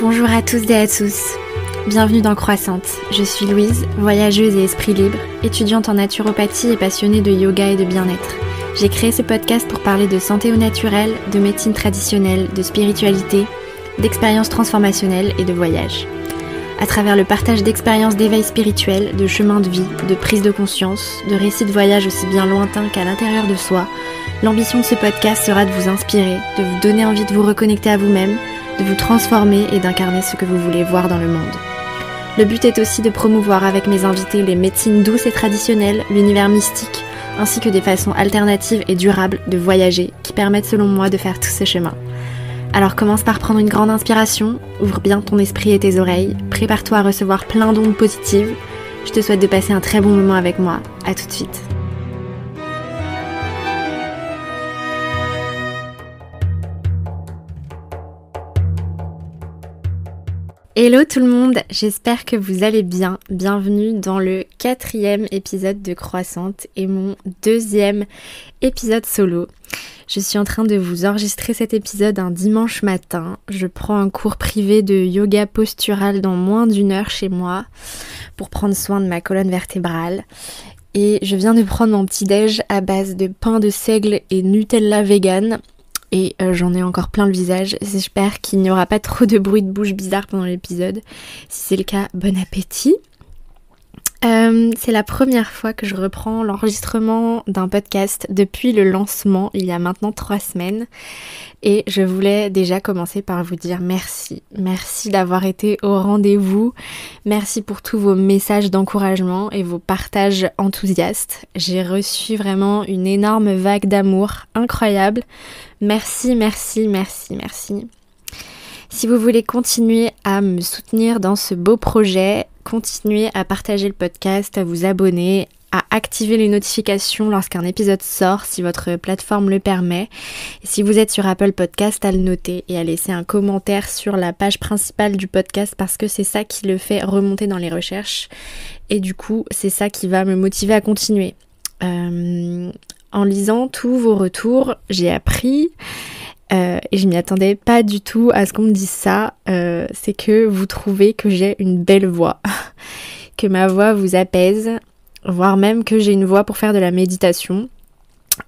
Bonjour à tous et à tous, bienvenue dans Croissante. Je suis Louise, voyageuse et esprit libre, étudiante en naturopathie et passionnée de yoga et de bien-être. J'ai créé ce podcast pour parler de santé au naturel, de médecine traditionnelle, de spiritualité, d'expériences transformationnelles et de voyage. À travers le partage d'expériences d'éveil spirituel, de chemins de vie, de prise de conscience, de récits de voyage aussi bien lointains qu'à l'intérieur de soi, l'ambition de ce podcast sera de vous inspirer, de vous donner envie de vous reconnecter à vous-même, de vous transformer et d'incarner ce que vous voulez voir dans le monde. Le but est aussi de promouvoir avec mes invités les médecines douces et traditionnelles, l'univers mystique, ainsi que des façons alternatives et durables de voyager qui permettent selon moi de faire tout ce chemin. Alors commence par prendre une grande inspiration, ouvre bien ton esprit et tes oreilles, prépare-toi à recevoir plein d'ondes positives. Je te souhaite de passer un très bon moment avec moi. À tout de suite. Hello tout le monde, j'espère que vous allez bien. Bienvenue dans le 4e épisode de Croissante et mon 2e épisode solo. Je suis en train de vous enregistrer cet épisode un dimanche matin. Je prends un cours privé de yoga postural dans moins d'1 heure chez moi pour prendre soin de ma colonne vertébrale. Et je viens de prendre mon petit déj à base de pain de seigle et Nutella vegan. Et j'en ai encore plein le visage. J'espère qu'il n'y aura pas trop de bruit de bouche bizarre pendant l'épisode. Si c'est le cas, bon appétit. C'est la première fois que je reprends l'enregistrement d'un podcast depuis le lancement, il y a maintenant 3 semaines. Et je voulais déjà commencer par vous dire merci. Merci d'avoir été au rendez-vous. Merci pour tous vos messages d'encouragement et vos partages enthousiastes. J'ai reçu vraiment une énorme vague d'amour incroyable. Merci, merci, merci, merci. Si vous voulez continuer à me soutenir dans ce beau projet, continuez à partager le podcast, à vous abonner, à activer les notifications lorsqu'un épisode sort si votre plateforme le permet. Et si vous êtes sur Apple Podcast, à le noter et à laisser un commentaire sur la page principale du podcast parce que c'est ça qui le fait remonter dans les recherches. Et du coup, c'est ça qui va me motiver à continuer. En lisant tous vos retours, j'ai appris... et je m'y attendais pas du tout à ce qu'on me dise ça, c'est que vous trouvez que j'ai une belle voix, que ma voix vous apaise, voire même que j'ai une voix pour faire de la méditation.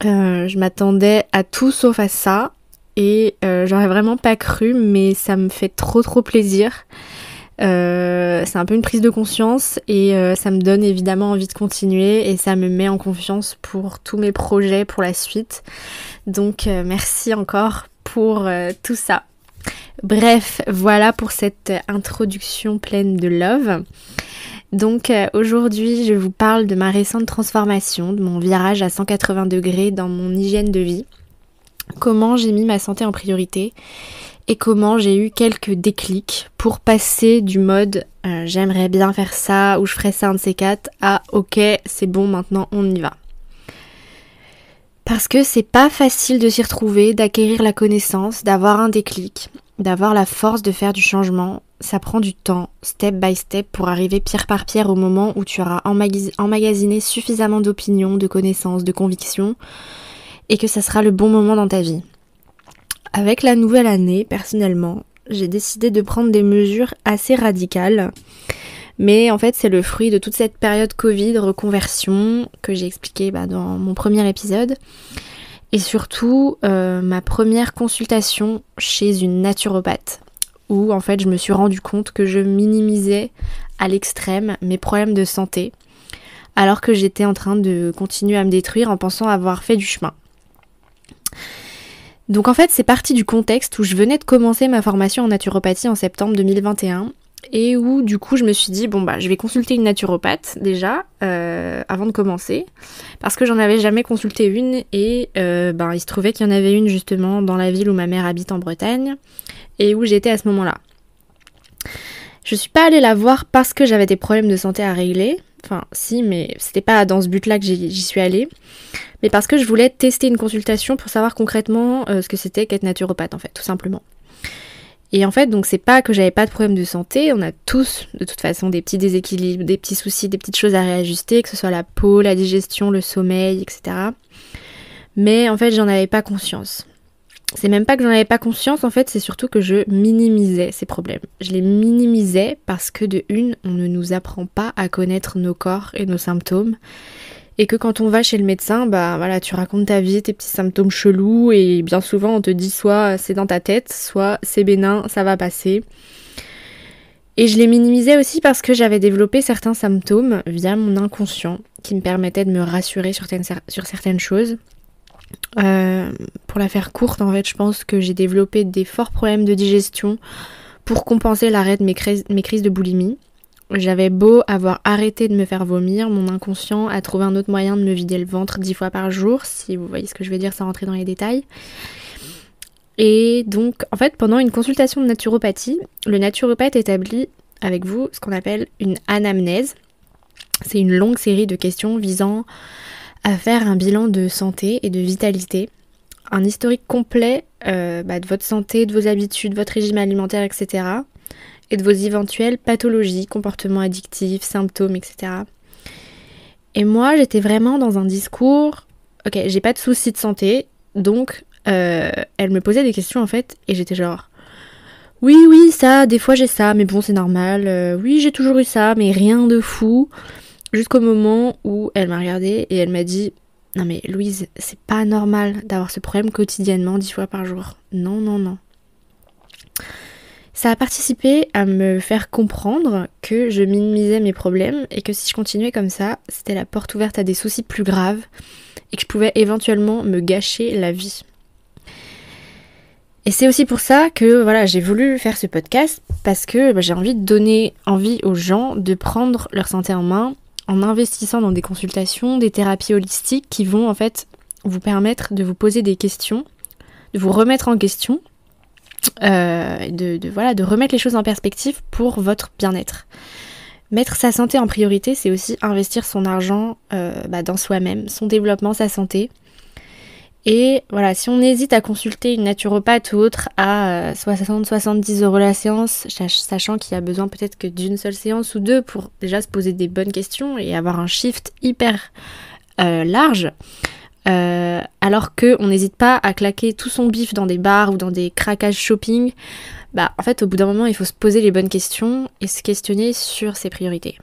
Je m'attendais à tout sauf à ça, et j'aurais vraiment pas cru, mais ça me fait trop plaisir. C'est un peu une prise de conscience et ça me donne évidemment envie de continuer et ça me met en confiance pour tous mes projets pour la suite. Donc merci encore pour tout ça. Bref, voilà pour cette introduction pleine de love. Donc aujourd'hui, je vous parle de ma récente transformation, de mon virage à 180 degrés dans mon hygiène de vie. Comment j'ai mis ma santé en priorité et comment j'ai eu quelques déclics pour passer du mode j'aimerais bien faire ça ou je ferais ça un de ces 4 à ok, c'est bon, maintenant on y va. Parce que c'est pas facile de s'y retrouver, d'acquérir la connaissance, d'avoir un déclic, d'avoir la force de faire du changement. Ça prend du temps, step by step, pour arriver pierre par pierre au moment où tu auras emmagasiné suffisamment d'opinions, de connaissances, de convictions et que ça sera le bon moment dans ta vie. Avec la nouvelle année, personnellement, j'ai décidé de prendre des mesures assez radicales. Mais en fait, c'est le fruit de toute cette période Covid, reconversion, que j'ai expliqué dans mon premier épisode. Et surtout, ma première consultation chez une naturopathe, où en fait, je me suis rendu compte que je minimisais à l'extrême mes problèmes de santé, alors que j'étais en train de continuer à me détruire en pensant avoir fait du chemin. Donc en fait, c'est parti du contexte où je venais de commencer ma formation en naturopathie en septembre 2021 et où du coup je me suis dit je vais consulter une naturopathe déjà avant de commencer parce que j'en avais jamais consulté une et il se trouvait qu'il y en avait une justement dans la ville où ma mère habite en Bretagne et où j'étais à ce moment-là. Je suis pas allée la voir parce que j'avais des problèmes de santé à régler. Enfin, si, mais c'était pas dans ce but-là que j'y suis allée. Mais parce que je voulais tester une consultation pour savoir concrètement ce que c'était qu'être naturopathe, en fait, tout simplement. Et en fait, donc c'est pas que j'avais pas de problème de santé, on a tous, de toute façon, des petits déséquilibres, des petits soucis, des petites choses à réajuster, que ce soit la peau, la digestion, le sommeil, etc. Mais en fait, j'en avais pas conscience. C'est même pas que j'en avais pas conscience, en fait, c'est surtout que je minimisais ces problèmes. Je les minimisais parce que de une, on ne nous apprend pas à connaître nos corps et nos symptômes. Et que quand on va chez le médecin, bah voilà, tu racontes ta vie, tes petits symptômes chelous, et bien souvent on te dit soit c'est dans ta tête, soit c'est bénin, ça va passer. Et je les minimisais aussi parce que j'avais développé certains symptômes via mon inconscient qui me permettaient de me rassurer sur certaines choses. Pour la faire courte, en fait, je pense que j'ai développé des forts problèmes de digestion pour compenser l'arrêt de mes crises de boulimie. J'avais beau avoir arrêté de me faire vomir, mon inconscient a trouvé un autre moyen de me vider le ventre 10 fois par jour, si vous voyez ce que je veux dire sans rentrer dans les détails. Et donc, en fait, pendant une consultation de naturopathie, le naturopathe établit avec vous ce qu'on appelle une anamnèse. C'est une longue série de questions visant à faire un bilan de santé et de vitalité, un historique complet de votre santé, de vos habitudes, votre régime alimentaire, etc. et de vos éventuelles pathologies, comportements addictifs, symptômes, etc. Et moi, j'étais vraiment dans un discours, ok, j'ai pas de soucis de santé, donc elle me posait des questions en fait, et j'étais genre, oui, ça, des fois j'ai ça, mais bon, c'est normal, oui, j'ai toujours eu ça, mais rien de fou. Jusqu'au moment où elle m'a regardée et elle m'a dit « Non mais Louise, c'est pas normal d'avoir ce problème quotidiennement 10 fois par jour. Non. » Ça a participé à me faire comprendre que je minimisais mes problèmes et que si je continuais comme ça, c'était la porte ouverte à des soucis plus graves et que je pouvais éventuellement me gâcher la vie. Et c'est aussi pour ça que voilà, j'ai voulu faire ce podcast parce que j'ai envie de donner envie aux gens de prendre leur santé en main en investissant dans des consultations, des thérapies holistiques qui vont en fait vous permettre de vous poser des questions, de vous remettre en question, de remettre les choses en perspective pour votre bien-être. Mettre sa santé en priorité, c'est aussi investir son argent dans soi-même, son développement, sa santé. Et voilà, si on hésite à consulter une naturopathe ou autre à 60-70 € la séance, sachant qu'il y a besoin peut-être que d'une seule séance ou deux pour déjà se poser des bonnes questions et avoir un shift hyper large, alors qu'on n'hésite pas à claquer tout son bif dans des bars ou dans des craquages shopping, en fait au bout d'un moment il faut se poser les bonnes questions et se questionner sur ses priorités.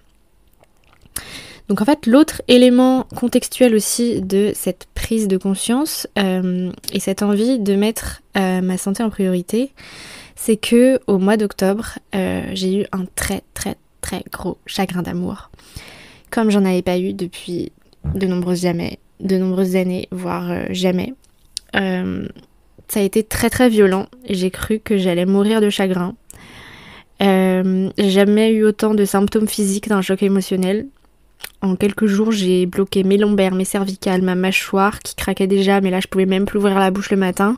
Donc en fait, l'autre élément contextuel aussi de cette prise de conscience et cette envie de mettre ma santé en priorité, c'est que au mois d'octobre, j'ai eu un très très très gros chagrin d'amour, comme j'en avais pas eu depuis de nombreuses années, voire jamais. Ça a été très très violent et j'ai cru que j'allais mourir de chagrin. J'ai jamais eu autant de symptômes physiques d'un choc émotionnel. En quelques jours, j'ai bloqué mes lombaires, mes cervicales, ma mâchoire qui craquait déjà, mais là je pouvais même plus ouvrir la bouche le matin.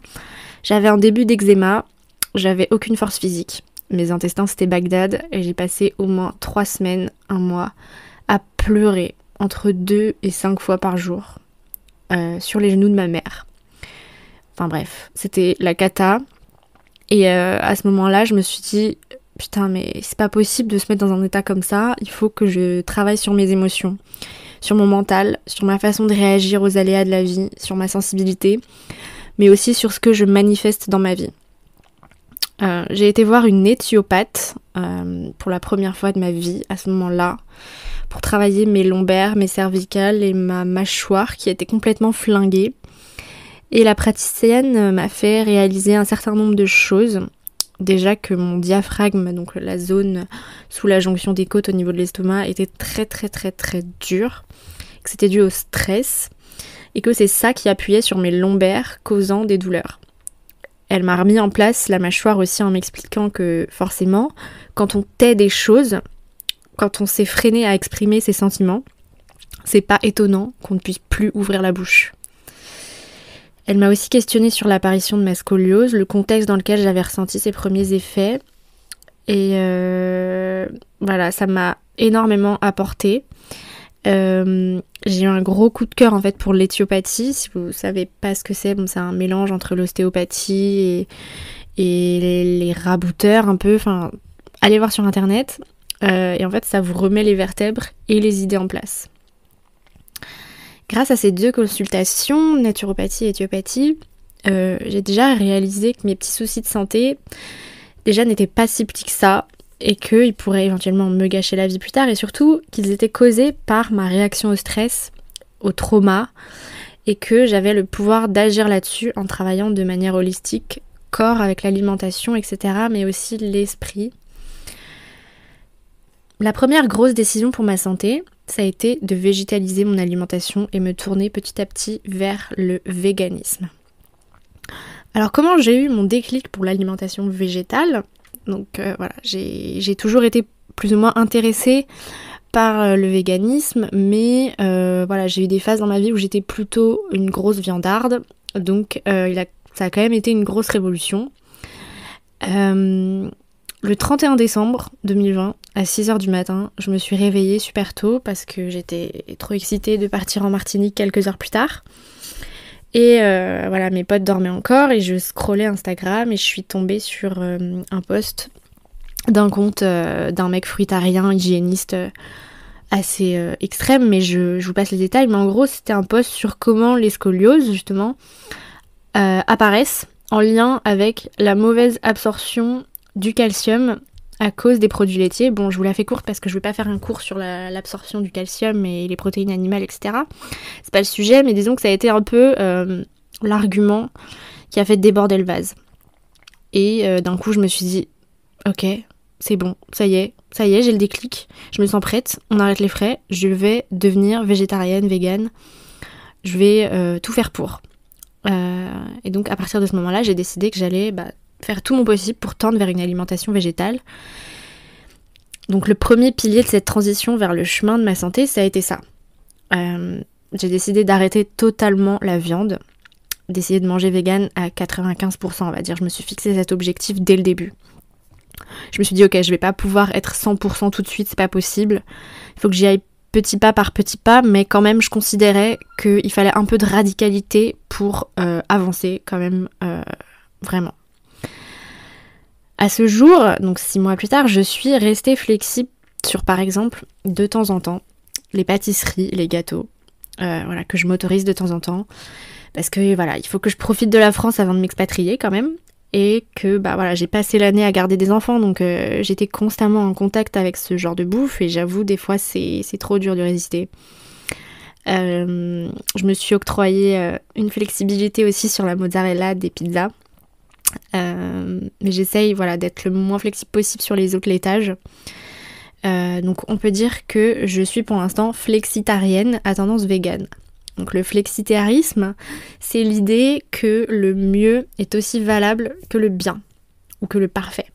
J'avais un début d'eczéma, j'avais aucune force physique. Mes intestins c'était Bagdad et j'ai passé au moins 3 semaines, 1 mois à pleurer entre 2 et 5 fois par jour sur les genoux de ma mère. Enfin bref, c'était la cata. Et à ce moment-là, je me suis dit... Putain, mais c'est pas possible de se mettre dans un état comme ça, il faut que je travaille sur mes émotions, sur mon mental, sur ma façon de réagir aux aléas de la vie, sur ma sensibilité, mais aussi sur ce que je manifeste dans ma vie. J'ai été voir une éthiopathe pour la première fois de ma vie à ce moment-là, pour travailler mes lombaires, mes cervicales et ma mâchoire qui était complètement flinguée. Et la praticienne m'a fait réaliser un certain nombre de choses. Déjà que mon diaphragme, donc la zone sous la jonction des côtes au niveau de l'estomac, était très très très très dur, que c'était dû au stress et que c'est ça qui appuyait sur mes lombaires causant des douleurs. Elle m'a remis en place la mâchoire aussi en m'expliquant que forcément, quand on tait des choses, quand on s'est freiné à exprimer ses sentiments, c'est pas étonnant qu'on ne puisse plus ouvrir la bouche. Elle m'a aussi questionnée sur l'apparition de ma scoliose, le contexte dans lequel j'avais ressenti ses premiers effets. Et voilà, ça m'a énormément apporté. J'ai eu un gros coup de cœur en fait pour l'éthiopathie. Si vous savez pas ce que c'est, c'est un mélange entre l'ostéopathie et les rabouteurs un peu. Enfin, allez voir sur internet. Et en fait, ça vous remet les vertèbres et les idées en place. Grâce à ces 2 consultations, naturopathie et éthiopathie, j'ai déjà réalisé que mes petits soucis de santé déjà n'étaient pas si petits que ça et qu'ils pourraient éventuellement me gâcher la vie plus tard et surtout qu'ils étaient causés par ma réaction au stress, au trauma et que j'avais le pouvoir d'agir là-dessus en travaillant de manière holistique, corps avec l'alimentation, etc. mais aussi l'esprit. La première grosse décision pour ma santé, ça a été de végétaliser mon alimentation et me tourner petit à petit vers le véganisme. Alors comment j'ai eu mon déclic pour l'alimentation végétale ? Donc voilà, j'ai toujours été plus ou moins intéressée par le véganisme, mais voilà, j'ai eu des phases dans ma vie où j'étais plutôt une grosse viandarde, donc ça a quand même été une grosse révolution. Le 31 décembre 2020, à 6h du matin, je me suis réveillée super tôt parce que j'étais trop excitée de partir en Martinique quelques heures plus tard. Et voilà, mes potes dormaient encore et je scrollais Instagram et je suis tombée sur un post d'un compte d'un mec fruitarien, hygiéniste assez extrême, mais je vous passe les détails. Mais en gros, c'était un post sur comment les scolioses, justement, apparaissent en lien avec la mauvaise absorption du calcium à cause des produits laitiers. Bon, je vous la fais courte parce que je vais pas faire un cours sur l'absorption du calcium et les protéines animales, etc. C'est pas le sujet, mais disons que ça a été un peu l'argument qui a fait déborder le vase. Et d'un coup, je me suis dit, ok, c'est bon, ça y est, j'ai le déclic, je me sens prête, on arrête les frais, je vais devenir végétarienne, végane, je vais tout faire pour. Et donc, à partir de ce moment-là, j'ai décidé que j'allais faire tout mon possible pour tendre vers une alimentation végétale. Donc le premier pilier de cette transition vers le chemin de ma santé, ça a été ça. J'ai décidé d'arrêter totalement la viande, d'essayer de manger vegan à 95%, on va dire. Je me suis fixé cet objectif dès le début. Je me suis dit, ok, je vais pas pouvoir être 100% tout de suite, c'est pas possible. Il faut que j'y aille petit pas par petit pas, mais quand même, je considérais qu'il fallait un peu de radicalité pour avancer quand même, vraiment. À ce jour, donc 6 mois plus tard, je suis restée flexible sur, par exemple, de temps en temps, les pâtisseries, les gâteaux, voilà, que je m'autorise de temps en temps, parce que voilà, il faut que je profite de la France avant de m'expatrier quand même, et que voilà, j'ai passé l'année à garder des enfants, donc j'étais constamment en contact avec ce genre de bouffe, et j'avoue, des fois, c'est trop dur de résister. Je me suis octroyé une flexibilité aussi sur la mozzarella des pizzas. Mais j'essaye d'être le moins flexible possible sur les autres laitages. Donc on peut dire que je suis pour l'instant flexitarienne à tendance végane. Donc le flexitarisme, c'est l'idée que le mieux est aussi valable que le bien ou que le parfait.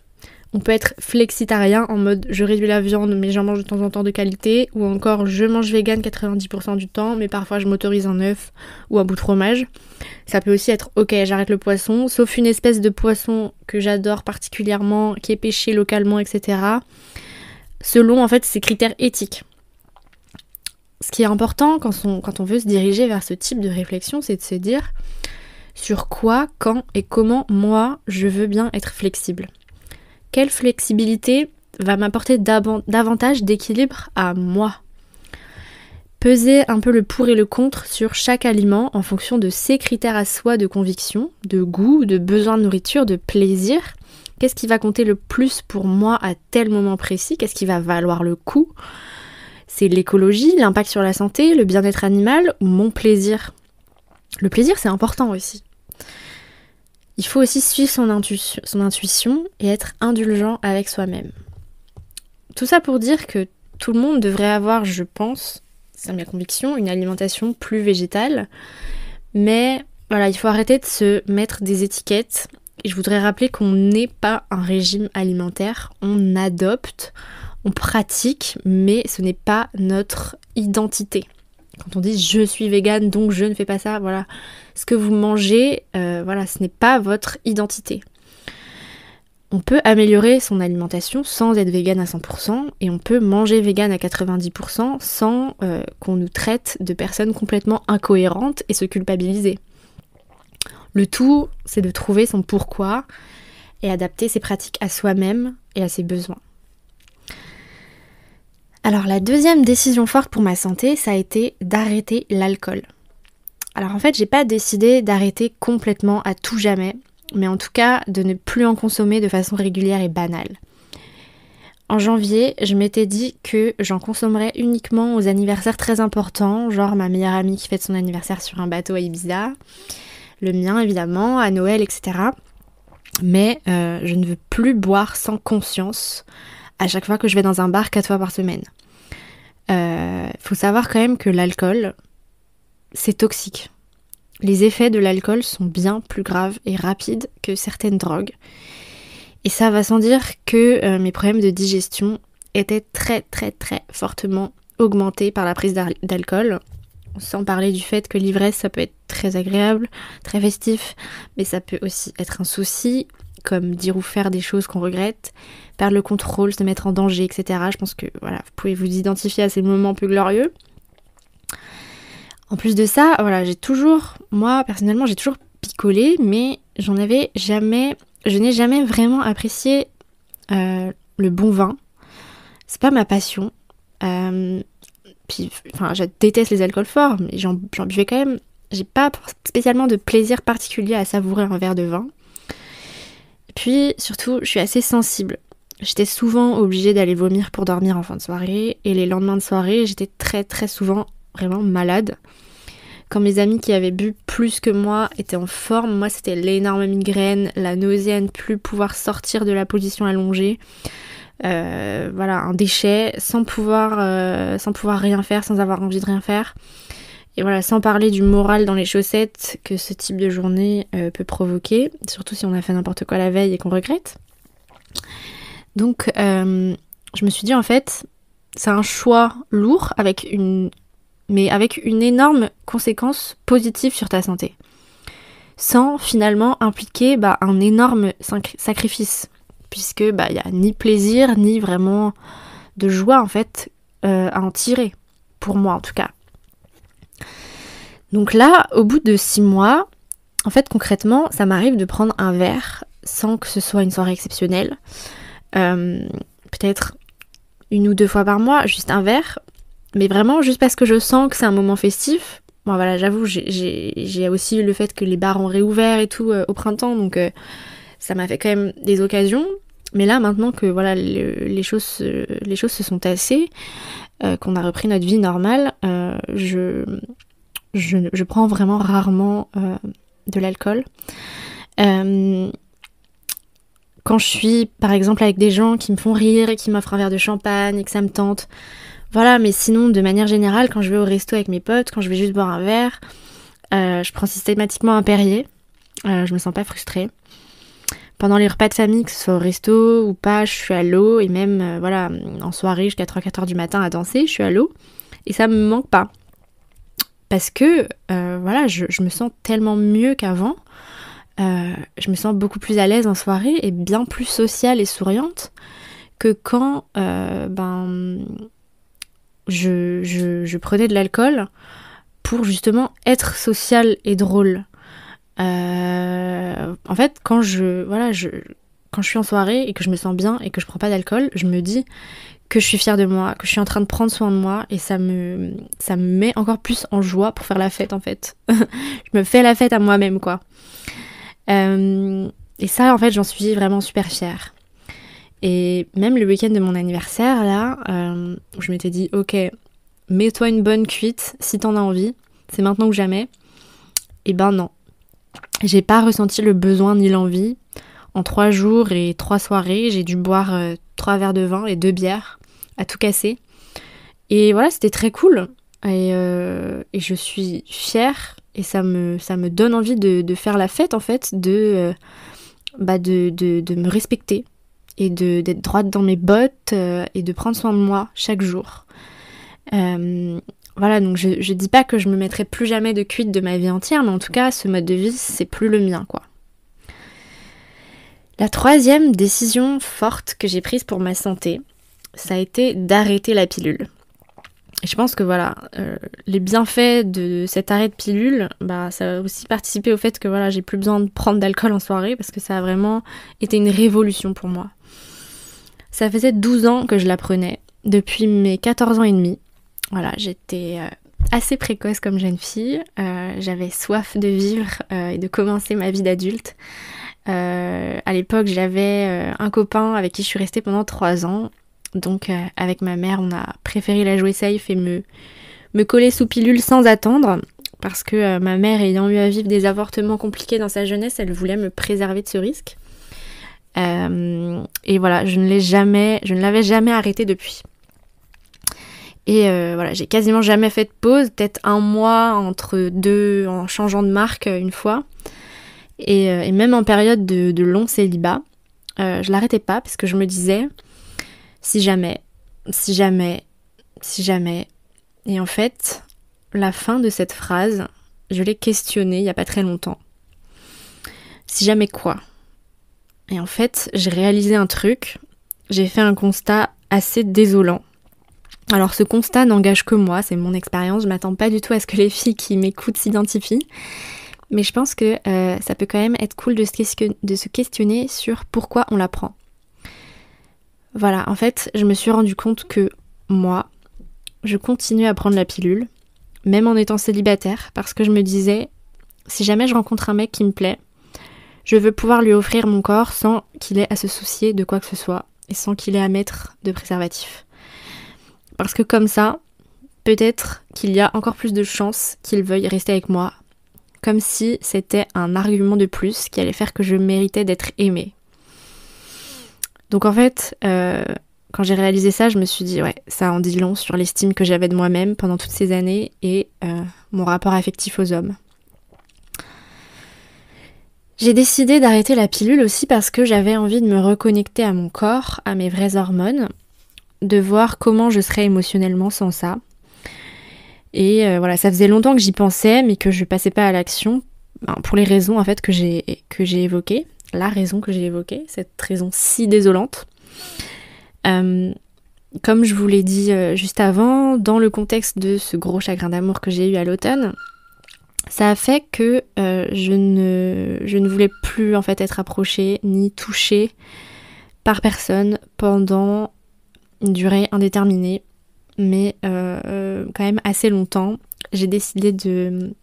On peut être flexitarien en mode je réduis la viande mais j'en mange de temps en temps de qualité, ou encore je mange vegan 90% du temps mais parfois je m'autorise un œuf ou un bout de fromage. Ça peut aussi être ok, j'arrête le poisson, sauf une espèce de poisson que j'adore particulièrement, qui est pêché localement, etc. Selon en fait ces critères éthiques. Ce qui est important quand on veut se diriger vers ce type de réflexion, c'est de se dire sur quoi, quand et comment moi je veux bien être flexible. Quelle flexibilité va m'apporter davantage d'équilibre à moi ? Peser un peu le pour et le contre sur chaque aliment en fonction de ses critères à soi de conviction, de goût, de besoin de nourriture, de plaisir. Qu'est-ce qui va compter le plus pour moi à tel moment précis ? Qu'est-ce qui va valoir le coup ? C'est l'écologie, l'impact sur la santé, le bien-être animal ou mon plaisir ? Le plaisir, c'est important aussi. Il faut aussi suivre son intuition et être indulgent avec soi-même. Tout ça pour dire que tout le monde devrait avoir, je pense, c'est ma conviction, une alimentation plus végétale. Mais voilà, il faut arrêter de se mettre des étiquettes. Et je voudrais rappeler qu'on n'est pas un régime alimentaire. On adopte, on pratique, mais ce n'est pas notre identité. Quand on dit je suis végane donc je ne fais pas ça, voilà, ce que vous mangez, ce n'est pas votre identité. On peut améliorer son alimentation sans être végane à 100% et on peut manger végane à 90% sans qu'on nous traite de personnes complètement incohérentes et se culpabiliser. Le tout, c'est de trouver son pourquoi et adapter ses pratiques à soi-même et à ses besoins. Alors la deuxième décision forte pour ma santé, ça a été d'arrêter l'alcool. Alors en fait, j'ai pas décidé d'arrêter complètement à tout jamais, mais en tout cas de ne plus en consommer de façon régulière et banale. En janvier, je m'étais dit que j'en consommerais uniquement aux anniversaires très importants, genre ma meilleure amie qui fête son anniversaire sur un bateau à Ibiza, le mien évidemment, à Noël, etc. Mais je ne veux plus boire sans conscience à chaque fois que je vais dans un bar 4 fois par semaine. Faut savoir quand même que l'alcool, c'est toxique. Les effets de l'alcool sont bien plus graves et rapides que certaines drogues. Et ça va sans dire que mes problèmes de digestion étaient très très très fortement augmentés par la prise d'alcool. Sans parler du fait que l'ivresse, ça peut être très agréable, très festif, mais ça peut aussi être un souci, comme dire ou faire des choses qu'on regrette, perdre le contrôle, se mettre en danger, etc. Je pense que voilà, vous pouvez vous identifier à ces moments peu glorieux. En plus de ça, voilà, moi personnellement, j'ai toujours picolé, mais je n'ai jamais vraiment apprécié le bon vin. C'est pas ma passion. Je déteste les alcools forts, mais j'en buvais quand même. J'ai pas spécialement de plaisir particulier à savourer un verre de vin. Et puis, surtout, je suis assez sensible. J'étais souvent obligée d'aller vomir pour dormir en fin de soirée, et les lendemains de soirée, j'étais très très souvent vraiment malade. Quand mes amis qui avaient bu plus que moi étaient en forme, moi c'était l'énorme migraine, la nausée à ne plus pouvoir sortir de la position allongée. Un déchet, sans pouvoir rien faire, sans avoir envie de rien faire. Et voilà, sans parler du moral dans les chaussettes que ce type de journée peut provoquer, surtout si on a fait n'importe quoi la veille et qu'on regrette. Donc je me suis dit en fait, c'est un choix lourd mais avec une énorme conséquence positive sur ta santé. Sans finalement impliquer un énorme sacrifice. Puisque il n'y a ni plaisir, ni vraiment de joie en fait à en tirer. Pour moi en tout cas. Donc là, au bout de 6 mois, en fait concrètement, ça m'arrive de prendre un verre sans que ce soit une soirée exceptionnelle. Peut-être 1 ou 2 fois par mois, juste un verre. Mais vraiment, juste parce que je sens que c'est un moment festif. Bon voilà, j'avoue, j'ai aussi eu le fait que les bars ont réouvert et tout au printemps, donc ça m'a fait quand même des occasions. Mais là, maintenant que voilà, les choses se sont tassées, qu'on a repris notre vie normale, je prends vraiment rarement de l'alcool. Quand je suis, par exemple, avec des gens qui me font rire et qui m'offrent un verre de champagne et que ça me tente, voilà, mais sinon, de manière générale, quand je vais au resto avec mes potes, quand je vais juste boire un verre, je prends systématiquement un Perrier. Je me sens pas frustrée. Pendant les repas de famille, que ce soit au resto ou pas, je suis à l'eau. Et même, en soirée, jusqu'à 3-4 heures du matin à danser, je suis à l'eau. Et ça me manque pas. Parce que, je me sens tellement mieux qu'avant. Je me sens beaucoup plus à l'aise en soirée et bien plus sociale et souriante que quand, je prenais de l'alcool pour justement être sociale et drôle. En fait, quand je suis en soirée et que je me sens bien et que je prends pas d'alcool, je me dis que je suis fière de moi, que je suis en train de prendre soin de moi et ça me met encore plus en joie pour faire la fête en fait. Je me fais la fête à moi-même quoi. Et ça en fait j'en suis vraiment super fière. Et même le week-end de mon anniversaire là, je m'étais dit ok, mets-toi une bonne cuite si t'en as envie, c'est maintenant ou jamais. Et ben non. J'ai pas ressenti le besoin ni l'envie. En 3 jours et 3 soirées, j'ai dû boire 3 verres de vin et 2 bières à tout casser. Et voilà, c'était très cool. Et je suis fière et ça me donne envie de faire la fête en fait, de me respecter et d'être droite dans mes bottes et de prendre soin de moi chaque jour. Voilà, donc je dis pas que je me mettrai plus jamais de cuite de ma vie entière, mais en tout cas, ce mode de vie, c'est plus le mien, quoi. La 3e décision forte que j'ai prise pour ma santé, ça a été d'arrêter la pilule. Et je pense que voilà, les bienfaits de cet arrêt de pilule, ça a aussi participé au fait que voilà, j'ai plus besoin de prendre d'alcool en soirée, parce que ça a vraiment été une révolution pour moi. Ça faisait 12 ans que je la prenais, depuis mes 14 ans et demi. Voilà, j'étais assez précoce comme jeune fille. J'avais soif de vivre et de commencer ma vie d'adulte. À l'époque, j'avais un copain avec qui je suis restée pendant 3 ans. Donc avec ma mère, on a préféré la jouer safe et me coller sous pilule sans attendre. Parce que ma mère, ayant eu à vivre des avortements compliqués dans sa jeunesse, elle voulait me préserver de ce risque. Et voilà, je ne l'avais jamais arrêté depuis. Et voilà, j'ai quasiment jamais fait de pause, peut-être 1 mois entre deux, en changeant de marque une fois. Et même en période de long célibat, je l'arrêtais pas parce que je me disais, si jamais. Et en fait, la fin de cette phrase, je l'ai questionnée il y a pas très longtemps. Si jamais quoi ? Et en fait, j'ai réalisé un truc, j'ai fait un constat assez désolant. Alors ce constat n'engage que moi, c'est mon expérience, je m'attends pas du tout à ce que les filles qui m'écoutent s'identifient, mais je pense que ça peut quand même être cool de se questionner sur pourquoi on la prend. Voilà, en fait, je me suis rendu compte que moi, je continue à prendre la pilule, même en étant célibataire, parce que je me disais, si jamais je rencontre un mec qui me plaît, je veux pouvoir lui offrir mon corps sans qu'il ait à se soucier de quoi que ce soit, et sans qu'il ait à mettre de préservatif. Parce que comme ça, peut-être qu'il y a encore plus de chances qu'il veuille rester avec moi, comme si c'était un argument de plus qui allait faire que je méritais d'être aimée. Donc en fait, quand j'ai réalisé ça, je me suis dit, ouais, ça en dit long sur l'estime que j'avais de moi-même pendant toutes ces années et mon rapport affectif aux hommes. J'ai décidé d'arrêter la pilule aussi parce que j'avais envie de me reconnecter à mon corps, à mes vraies hormones, de voir comment je serais émotionnellement sans ça. Et voilà, ça faisait longtemps que j'y pensais, mais que je passais pas à l'action, pour les raisons en fait que j'ai évoquées, la raison que j'ai évoquée, cette raison si désolante. Comme je vous l'ai dit juste avant, dans le contexte de ce gros chagrin d'amour que j'ai eu à l'automne, ça a fait que je ne voulais plus en fait être approchée ni touchée par personne pendant une durée indéterminée, mais quand même assez longtemps. J'ai décidé de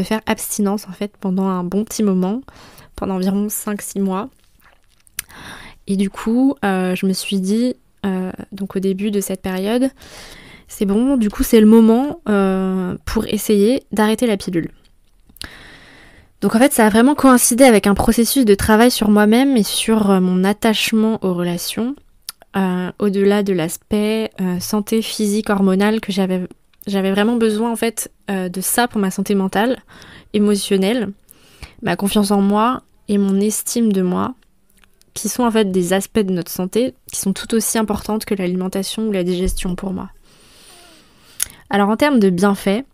faire abstinence en fait pendant un bon petit moment, pendant environ 5-6 mois. Et du coup, je me suis dit, donc au début de cette période, c'est bon, du coup c'est le moment pour essayer d'arrêter la pilule. Donc en fait ça a vraiment coïncidé avec un processus de travail sur moi-même et sur mon attachement aux relations, au-delà de l'aspect santé physique hormonale que j'avais vraiment besoin en fait de ça pour ma santé mentale, émotionnelle, ma confiance en moi et mon estime de moi, qui sont en fait des aspects de notre santé qui sont tout aussi importantes que l'alimentation ou la digestion pour moi. Alors en termes de bienfaits,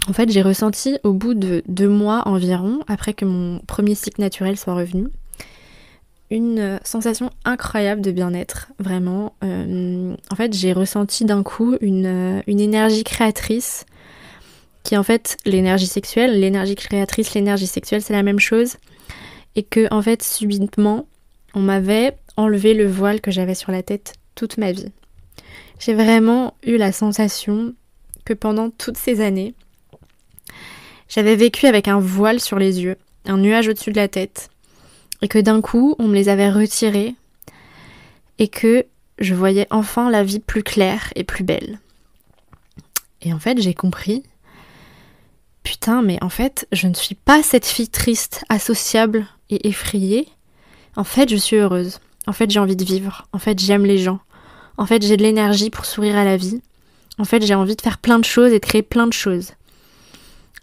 en fait j'ai ressenti au bout de 2 mois environ, après que mon premier cycle naturel soit revenu, une sensation incroyable de bien-être, vraiment. En fait j'ai ressenti d'un coup une énergie créatrice, qui est en fait l'énergie sexuelle, l'énergie créatrice, l'énergie sexuelle c'est la même chose, et que en fait subitement on m'avait enlevé le voile que j'avais sur la tête toute ma vie. J'ai vraiment eu la sensation que pendant toutes ces années, j'avais vécu avec un voile sur les yeux, un nuage au-dessus de la tête, et que d'un coup, on me les avait retirés, et que je voyais enfin la vie plus claire et plus belle. Et en fait, j'ai compris, putain, mais en fait, je ne suis pas cette fille triste, associable et effrayée. En fait, je suis heureuse. En fait, j'ai envie de vivre. En fait, j'aime les gens. En fait, j'ai de l'énergie pour sourire à la vie. En fait, j'ai envie de faire plein de choses et de créer plein de choses.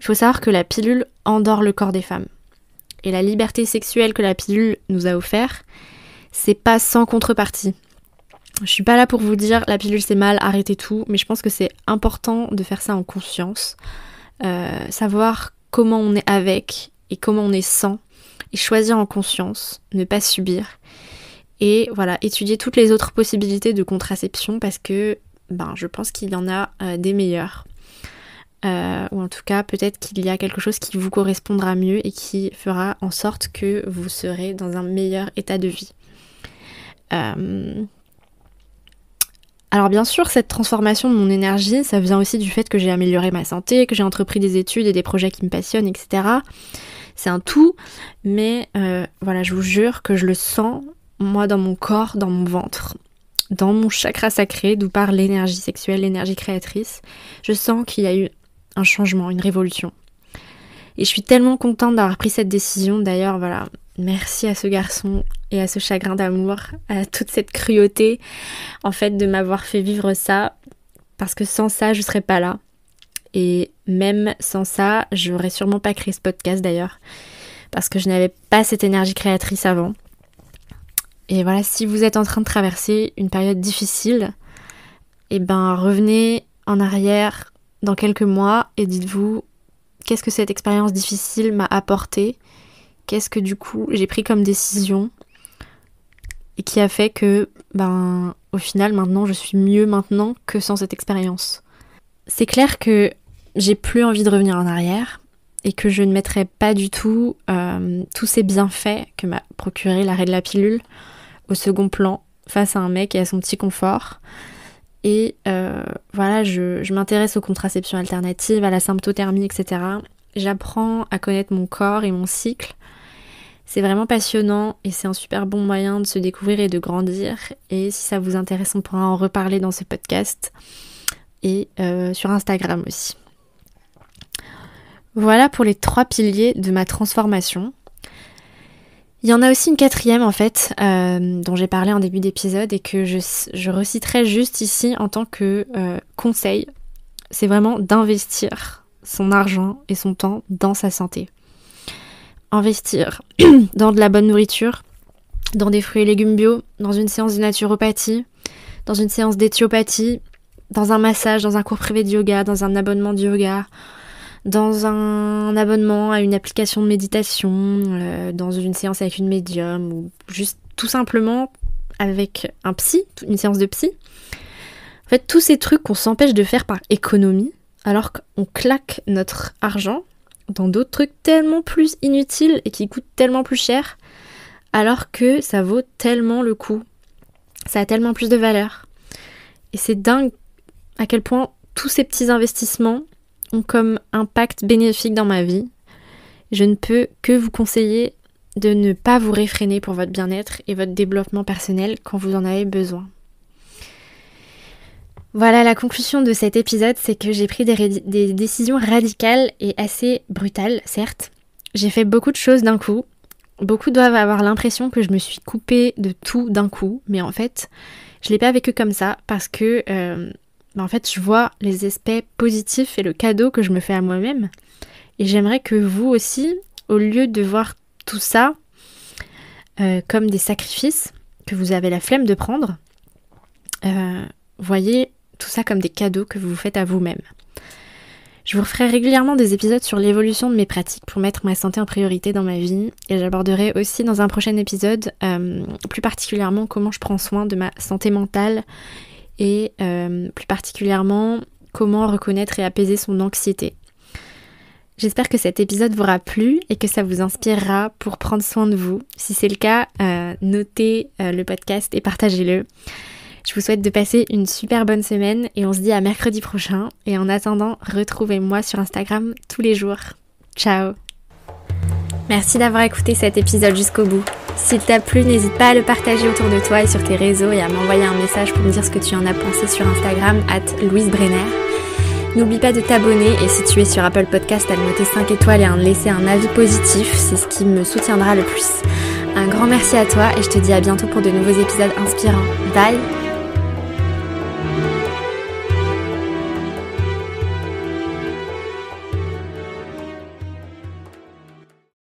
Il faut savoir que la pilule endort le corps des femmes. Et la liberté sexuelle que la pilule nous a offert, c'est pas sans contrepartie. Je suis pas là pour vous dire la pilule c'est mal, arrêtez tout, mais je pense que c'est important de faire ça en conscience. Savoir comment on est avec et comment on est sans, et choisir en conscience, ne pas subir. Et voilà, étudier toutes les autres possibilités de contraception parce que je pense qu'il y en a des meilleures. Ou en tout cas, peut-être qu'il y a quelque chose qui vous correspondra mieux et qui fera en sorte que vous serez dans un meilleur état de vie. Alors bien sûr, cette transformation de mon énergie, ça vient aussi du fait que j'ai amélioré ma santé, que j'ai entrepris des études et des projets qui me passionnent, etc. C'est un tout, mais voilà, je vous jure que je le sens, moi, dans mon corps, dans mon ventre, dans mon chakra sacré, d'où part l'énergie sexuelle, l'énergie créatrice. Je sens qu'il y a eu un changement, une révolution. Et je suis tellement contente d'avoir pris cette décision. D'ailleurs, voilà, merci à ce garçon et à ce chagrin d'amour, à toute cette cruauté, en fait, de m'avoir fait vivre ça. Parce que sans ça, je serais pas là. Et même sans ça, j'aurais sûrement pas créé ce podcast d'ailleurs. Parce que je n'avais pas cette énergie créatrice avant. Et voilà, si vous êtes en train de traverser une période difficile, eh ben revenez en arrière dans quelques mois et dites-vous qu'est-ce que cette expérience difficile m'a apporté, qu'est-ce que du coup j'ai pris comme décision et qui a fait que, au final maintenant je suis mieux maintenant que sans cette expérience. C'est clair que j'ai plus envie de revenir en arrière et que je ne mettrai pas du tout tous ces bienfaits que m'a procuré l'arrêt de la pilule au second plan face à un mec et à son petit confort. Et voilà, je m'intéresse aux contraceptions alternatives, à la symptothermie, etc. J'apprends à connaître mon corps et mon cycle. C'est vraiment passionnant et c'est un super bon moyen de se découvrir et de grandir. Et si ça vous intéresse, on pourra en reparler dans ce podcast et sur Instagram aussi. Voilà pour les 3 piliers de ma transformation. Il y en a aussi une 4e en fait, dont j'ai parlé en début d'épisode et que je reciterai juste ici en tant que conseil. C'est vraiment d'investir son argent et son temps dans sa santé. Investir dans de la bonne nourriture, dans des fruits et légumes bio, dans une séance de naturopathie, dans une séance d'éthiopathie, dans un massage, dans un cours privé de yoga, dans un abonnement de yoga, dans un abonnement à une application de méditation, dans une séance avec une médium, ou juste tout simplement avec un psy, une séance de psy. En fait, tous ces trucs qu'on s'empêche de faire par économie, alors qu'on claque notre argent dans d'autres trucs tellement plus inutiles et qui coûtent tellement plus cher, alors que ça vaut tellement le coup. Ça a tellement plus de valeur. Et c'est dingue à quel point tous ces petits investissements ont comme impact bénéfique dans ma vie. Je ne peux que vous conseiller de ne pas vous réfréner pour votre bien-être et votre développement personnel quand vous en avez besoin. Voilà, la conclusion de cet épisode, c'est que j'ai pris des décisions radicales et assez brutales, certes. J'ai fait beaucoup de choses d'un coup. Beaucoup doivent avoir l'impression que je me suis coupée de tout d'un coup, mais en fait, je l'ai pas vécu comme ça parce que en fait, je vois les aspects positifs et le cadeau que je me fais à moi-même. Et j'aimerais que vous aussi, au lieu de voir tout ça comme des sacrifices que vous avez la flemme de prendre, voyez tout ça comme des cadeaux que vous vous faites à vous-même. Je vous referai régulièrement des épisodes sur l'évolution de mes pratiques pour mettre ma santé en priorité dans ma vie. Et j'aborderai aussi dans un prochain épisode plus particulièrement comment je prends soin de ma santé mentale et plus particulièrement comment reconnaître et apaiser son anxiété. J'espère que cet épisode vous aura plu et que ça vous inspirera pour prendre soin de vous. Si c'est le cas, notez le podcast et partagez-le. Je vous souhaite de passer une super bonne semaine et on se dit à mercredi prochain. Et en attendant, retrouvez-moi sur Instagram tous les jours. Ciao! Merci d'avoir écouté cet épisode jusqu'au bout. S'il t'a plu, n'hésite pas à le partager autour de toi et sur tes réseaux et à m'envoyer un message pour me dire ce que tu en as pensé sur Instagram @LouiseBrenner. N'oublie pas de t'abonner et si tu es sur Apple Podcast, à le noter 5 étoiles et à me laisser un avis positif, c'est ce qui me soutiendra le plus. Un grand merci à toi et je te dis à bientôt pour de nouveaux épisodes inspirants. Bye!